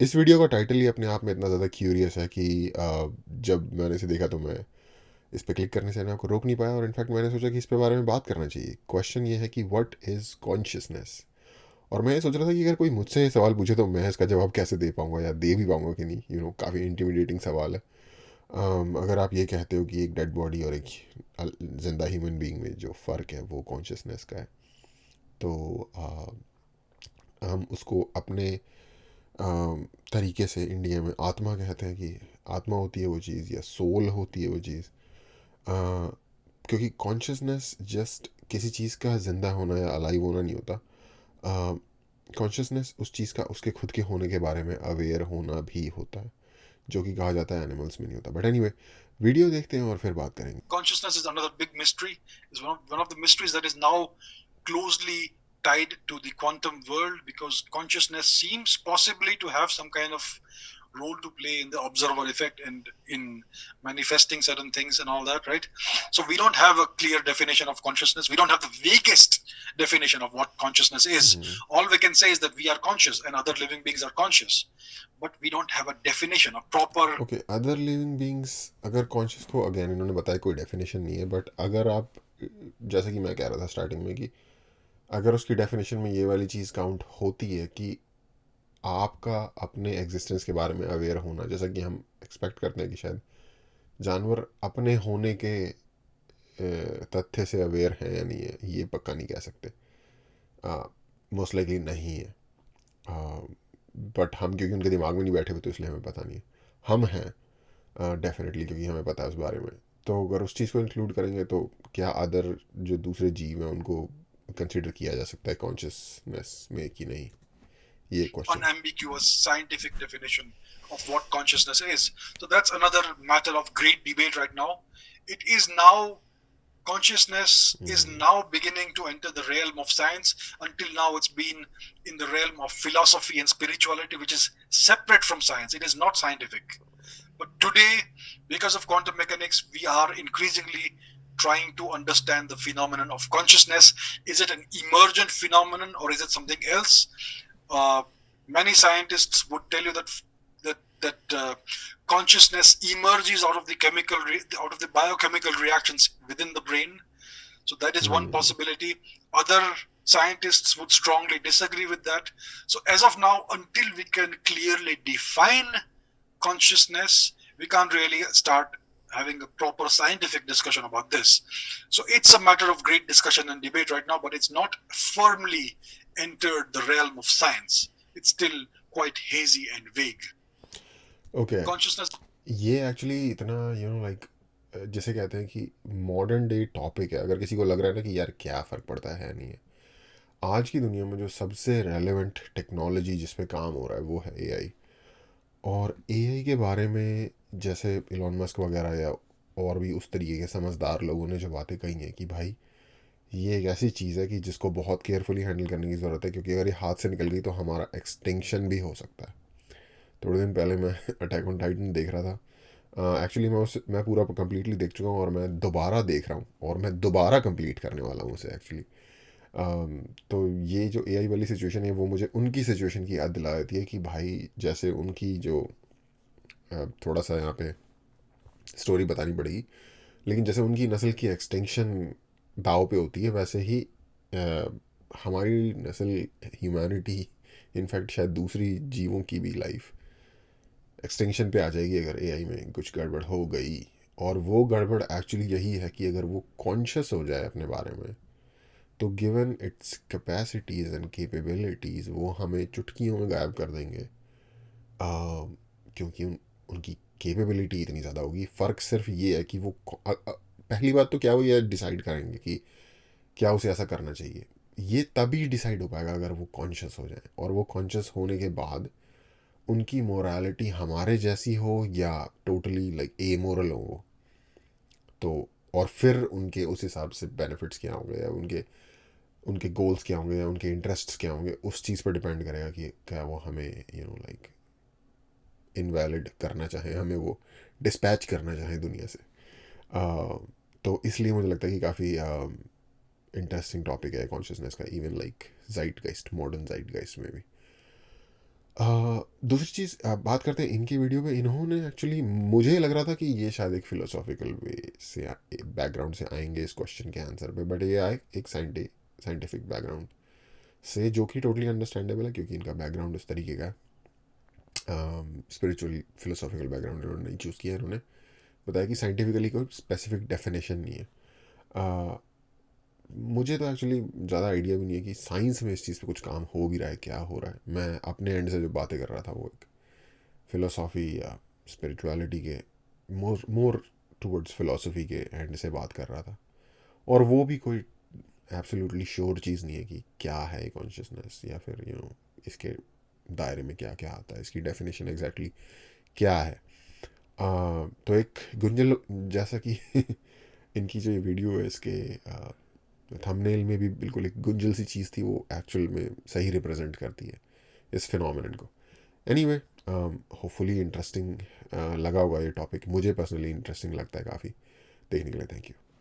इस वीडियो का टाइटल ही अपने आप में इतना ज़्यादा क्यूरियस है कि जब मैंने इसे देखा तो मैं इस पे क्लिक करने से मैं आपको रोक नहीं पाया, और इनफैक्ट मैंने सोचा कि इस पे बारे में बात करना चाहिए। क्वेश्चन ये है कि व्हाट इज़ कॉन्शियसनेस। और मैं ये सोच रहा था कि अगर कोई मुझसे ये सवाल पूछे तो मैं इसका जवाब कैसे दे पाऊंगा, या दे भी पाऊंगा कि नहीं। काफ़ी इंटिमिडेटिंग सवाल है। अगर आप ये कहते हो कि एक डेड बॉडी और एक जिंदा ह्यूमन बीइंग में जो फ़र्क है वो कॉन्शियसनेस का है, तो हम उसको अपने तरीके से इंडिया में आत्मा कहते हैं कि आत्मा होती है वो चीज़, या सोल होती है वो चीज़। क्योंकि कॉन्शियसनेस जस्ट किसी चीज़ का ज़िंदा होना या अलाइव होना नहीं होता। कॉन्शियसनेस उस चीज़ का उसके खुद के होने के बारे में अवेयर होना भी होता है, जो कि कहा जाता है एनिमल्स में नहीं होता। बट एनीवे, वीडियो देखते हैं और फिर बात करेंगे। Consciousness is another big mystery. Is one of the mysteries that is now closely tied to the quantum world, because consciousness seems possibly to have some kind of role to play in the observer effect and in manifesting certain things and all that, right? So we don't have a clear definition of consciousness. We don't have the vaguest definition of what consciousness is. All we can say is that we are conscious and other living beings are conscious, but we don't have a definition, a proper. Okay, other living beings अगर conscious को, again इन्होंने बताया कोई definition नहीं है, but अगर आप, जैसे कि मैं कह रहा था स्टार्टिंग में, कि अगर उसकी डेफिनेशन में ये वाली चीज़ काउंट होती है कि आपका अपने एग्जिस्टेंस के बारे में अवेयर होना, जैसा कि हम एक्सपेक्ट करते हैं कि शायद जानवर अपने होने के तथ्य से अवेयर है या नहीं है, ये पक्का नहीं कह सकते। मोस्ट लाइकली नहीं है। बट हम क्योंकि उनके दिमाग में नहीं बैठे हुए तो इसलिए हमें पता नहीं है। हम हैं डेफिनेटली, क्योंकि हमें पता है उस बारे में। तो अगर उस चीज़ को इंक्लूड करेंगे तो क्या अदर जो दूसरे जीव हैं उनको कंसिडर किया जा सकता है कॉन्शियसनेस में कि नहीं, ये question. Unambiguous scientific definition of what consciousness is. So that's another matter of great debate right now. It is now, consciousness is now beginning to enter the realm of science. Until now, it's been in the realm of philosophy and spirituality, which is separate from science. It is not scientific. But today, because of quantum mechanics, we are increasingly trying to understand the phenomenon of consciousness. Is it an emergent phenomenon or is it something else? Uh, Many scientists would tell you that consciousness emerges out of the out of the biochemical reactions within the brain. So that is one possibility. Other scientists would strongly disagree with that. So as of now, until we can clearly define consciousness, we can't really start having a proper scientific discussion about this. So it's a matter of great discussion and debate right now, but it's not firmly entered the realm of science. It's still quite hazy and vague. Okay, Consciousness. ये actually इतना like, जैसे कहते हैं कि modern day topic है। अगर किसी को लग रहा है ना कि यार क्या फ़र्क पड़ता है नहीं है, आज की दुनिया में जो सबसे रेलेवेंट टेक्नोलॉजी जिस पे काम हो रहा है वो है एआई। और एआई के बारे में जैसे इलॉन मस्क वगैरह या और भी उस तरीके के समझदार लोगों ने जो बातें कही हैं कि भाई ये एक ऐसी चीज़ है कि जिसको बहुत केयरफुली हैंडल करने की ज़रूरत है, क्योंकि अगर ये हाथ से निकल गई तो हमारा एक्सटिंक्शन भी हो सकता है। थोड़े दिन पहले मैं अटैक ऑन टाइटन देख रहा था। एक्चुअली मैं पूरा कंप्लीटली देख चुका हूँ, और मैं दोबारा देख रहा हूँ, और मैं दोबारा कंप्लीट करने वाला हूँ उसे एक्चुअली। तो ये जो एआई वाली सिचुएशन है वो मुझे उनकी सिचुएशन की याद दिला देती है कि भाई जैसे उनकी जो थोड़ा सा यहाँ पे स्टोरी बतानी पड़ेगी, लेकिन जैसे उनकी नस्ल की एक्सटेंशन दाव पे होती है, वैसे ही हमारी नस्ल, ह्यूमैनिटी, इनफैक्ट शायद दूसरी जीवों की भी लाइफ एक्सटेंशन पे आ जाएगी अगर एआई में कुछ गड़बड़ हो गई। और वो गड़बड़ एक्चुअली यही है कि अगर वो कॉन्शियस हो जाए अपने बारे में, तो given it's capacities and capabilities वो हमें चुटकियों में गायब कर देंगे। क्योंकि उनकी कैपेबिलिटी इतनी ज़्यादा होगी। फ़र्क सिर्फ ये है कि वो पहली बात तो क्या वो ये डिसाइड करेंगे कि क्या उसे ऐसा करना चाहिए। ये तभी डिसाइड हो पाएगा अगर वो कॉन्शियस हो जाए, और वो कॉन्शियस होने के बाद उनकी मोरालिटी हमारे जैसी हो या टोटली लाइक ए मोरल हो वो। तो और फिर उनके उस हिसाब से बेनिफिट्स क्या होंगे, या उनके उनके गोल्स क्या होंगे, या उनके इंटरेस्ट्स क्या होंगे, उस चीज़ पर डिपेंड करेगा कि क्या वो हमें लाइक इनवैलिड करना चाहें, हमें वो डिस्पैच करना चाहें दुनिया से। तो इसलिए मुझे लगता है कि काफ़ी इंटरेस्टिंग टॉपिक है कॉन्शियसनेस का, इवन लाइक जाइटगाइस्ट, मॉडर्न जाइटगाइस्ट में भी। दूसरी चीज़ बात करते हैं इनकी वीडियो में, इन्होंने एक्चुअली, मुझे लग रहा था कि ये शायद एक फ़िलोसॉफिकल वे से बैकग्राउंड से आएंगे इस क्वेश्चन के आंसर पे, बट ये आए एक साइंटिफिक बैकग्राउंड से, जो कि टोटली अंडरस्टैंडेबल है क्योंकि इनका बैकग्राउंड उस तरीके का स्पिरिचुअल फिलोसॉफिकल बैकग्राउंड इन्होंने नहीं चूज़ किया। इन्होंने बताया कि साइंटिफिकली कोई स्पेसिफिक डेफिनेशन नहीं है। अ, मुझे तो एक्चुअली ज़्यादा आइडिया भी नहीं है कि साइंस में इस चीज़ पे कुछ काम हो भी रहा है, क्या हो रहा है। मैं अपने एंड से जो बातें कर रहा था वो एक फिलोसॉफी या स्पिरिचुअलिटी के मोर मोर टूवर्ड्स फिलोसफी के एंड से बात कर रहा था, और वो भी कोई एब्सोल्युटली श्योर चीज़ नहीं है कि क्या है कॉन्शियसनेस, या फिर इसके दायरे में क्या क्या आता है, इसकी डेफिनेशन एग्जैक्टली क्या है। तो एक गुंजल जैसा कि इनकी जो ये वीडियो है, इसके थंबनेल में भी बिल्कुल एक गुंजल सी चीज़ थी, वो एक्चुअल में सही रिप्रेजेंट करती है इस फिनोमिनन को। एनीवे, होपफुली इंटरेस्टिंग लगा होगा ये टॉपिक। मुझे पर्सनली इंटरेस्टिंग लगता है काफ़ी। देखने के लिए थैंक यू।